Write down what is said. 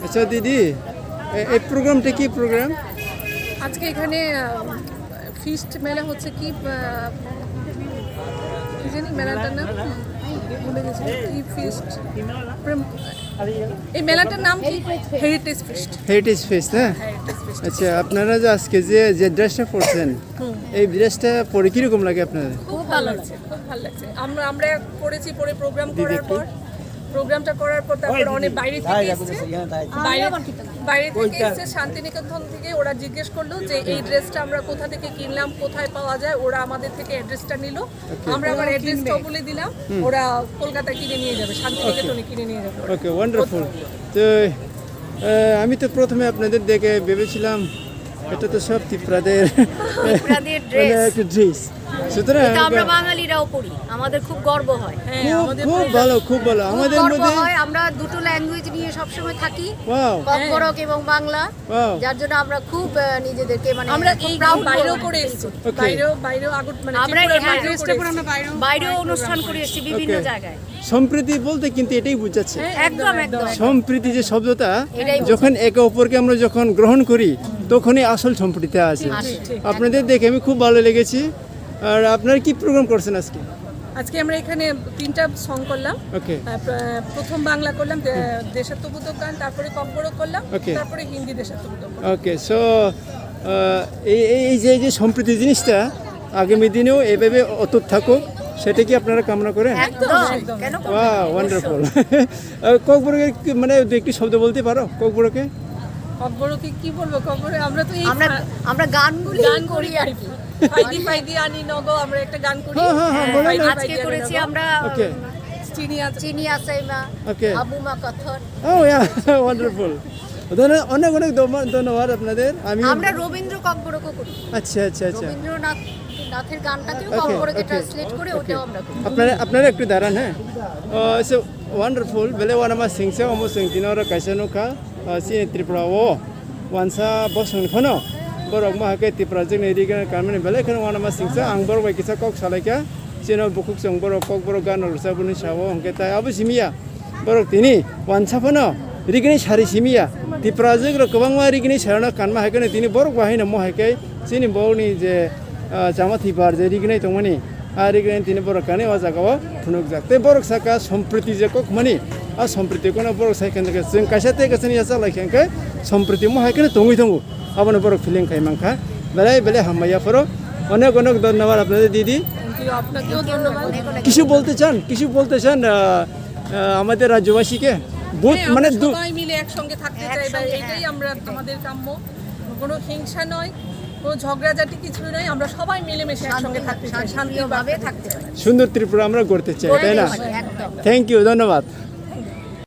আচ্ছা দিদি, এই প্রোগ্রামটা কি প্রোগ্রাম? আজকে এখানে ফিস্ট মেলা হচ্ছে কি জানি মেলাটার নাম ভুলে গেছি কি ফিস্ট এই মেলাটার নাম কি হেরিটেজ ফিস্ট। হেরিটেজ ফেস্ট, হ্যাঁ। আচ্ছা, আপনারা যে আজকে যে ড্রেসটা পরছেন, এই ড্রেসটা পরে কীরকম লাগে আপনাদের? খুব ভালো লাগছে, খুব ভালো লাগছে। আমরা করেছি পরে প্রোগ্রামটা করার পর তারপর অনেক বাইরে থেকে এসেছে, বাইরে থেকে এসেছে শান্তিনিকেতন থেকে। ওরা জিজ্ঞেস করলো যে এই ড্রেসটা আমরা কোথা থেকে কিনলাম, কোথায় পাওয়া যায়। ওরা আমাদের থেকে অ্যাড্রেসটা নিল, আমরা আবার অ্যাড্রেসটাও বলে দিলাম। ওরা কলকাতায় কিনে নিয়ে যাবে, শান্তিনিকেতনে কিনে নিয়ে যাবে। ওকে, ওয়ান্ডারফুল। তো আমি তো প্রথমে আপনাদের দেখে ভেবেছিলাম এটা তো সব তিপ্রাদের একটা ড্রেস, সুতরাং আমরা বাঙালিরাও পড়ি, আমাদের খুব গর্ব হয়। খুব ভালো, খুব ভালো। আমাদের মধ্যে আমরা দুটো ল্যাঙ্গুয়েজ নিয়ে সবসময় থাকি, ওয়াও, ককবরক এবং বাংলা, ওয়াও। যার জন্য আমরা খুব নিজেদেরকে মানে আমরা এই বাইরেও করে এসেছি, বাইরেও আগত মানে আমরা বাইরেও অনুষ্ঠান করে এসেছি বিভিন্ন Okay. জায়গায়। সম্প্রীতি বলতে কিন্তু এটাই বোঝাচ্ছে, একদম একদম সম্প্রীতি যে শব্দটা এটাই যখন একে অপরকে আমরা যখন গ্রহণ করি তখনই আসল সম্প্রীতি আসে। আপনাদের দেখে আমি খুব ভালো লেগেছি। আর আপনারা কি প্রোগ্রাম করছেন আজকে? আজকে আমরা এখানে 3টা সং করলাম। ওকে, প্রথম বাংলা করলাম, দেশাত্মবোধক গান, তারপরে ককবরক করলাম, Okay. তারপরে হিন্দি দেশাত্মবোধক গান। ওকে। সো এই যে সম্প্রীতি জিনিসটা আগামী দিনেও এভাবে অটুট থাকুক, সেটা কি আপনারা কামনা করেন? একদম কেন ওয়াও, ওয়ান্ডারফুল। ককবরকে মানে একটি শব্দ বলতে পারো ককবরকে? ককবরকে কি বলবো? ককবরে আমরা তো এই আমরা গানগুলি গান করি আর কি। ফাইদি আনি নগো, আমরা একটা গান করি। হ্যাঁ, বলেন না। আজকে করেছি আমরা ওকে, চিনি আসাইমা, ওকে। আবুমা কথর। ও ইয়া, ওয়ান্ডারফুল। অনেক অনেক ধন্যবাদ আপনাদের। আমরা রবীন্দ্র ককবরকও করি। আচ্ছা আচ্ছা আচ্ছা, রবীন্দ্রনাথের গানটাকেও Okay, ককবরকে okay, ট্রান্সলেট করে okay. ওটাও আমরা করি। আপনারা একটু দাঁড়ান, হ্যাঁ। So wonderful. বেলে ওয়ানামা সিংসে অমসং দিনর কাইসানুকা সিনে ত্রিপুরা ও ওয়ানসা বসং ফনো বরক মাহাকে ত্রিপুরা जोंनि रिगेन कामनि बेले खन वानामा सिंसा आं बरक बायकिसा कक सालायका सिनो बुकुक जों बरक कक बरक गान रसाबुनि सावो हंके ताय आबो सिमिया बरक तिनि वानसा फनो रिगेनि सारि सिमिया ত্রিপুরা जों गोबां मा रिगेनि सारना कानमा हायकने तिनि बरक बाहायनो मोहायकै सिनि बौनि जे जामा थिबार जे रिगेनि तंमनि रिगेनि तिनि बरक काने वा जागाव थुनुक जाते बरक साका सम्प्रति जे कक मनि आ सम्प्रति कोन बरक सायकन के जों कायसाते गसनि यासा लायखेंकै सम्प्रति मोहायकने तंगै तंगु আবার বড় ফিলিং খাই মাংখা বেলে হামাইয়া ফরো। অনেক অনেক ধন্যবাদ আপনাদের দিদি। আপনাকেও ধন্যবাদ। কিছু বলতে চান আমাদের রাজ্যবাসীকে? মানে সবাই মিলে একসঙ্গে থাকতে চাই, বা এটাই আমরা আমাদের কাম্য। কোনো হিংসা নয়, কোনো ঝগড়াঝাটি কিছু নয়, আমরা সবাই মিলেমিশে একসঙ্গে থাকতে চাই, শান্তিভাবে থাকতে চাই। সুন্দর ত্রিপুরা আমরা গড়তে চাই, তাই না? থ্যাংক ইউ, ধন্যবাদ।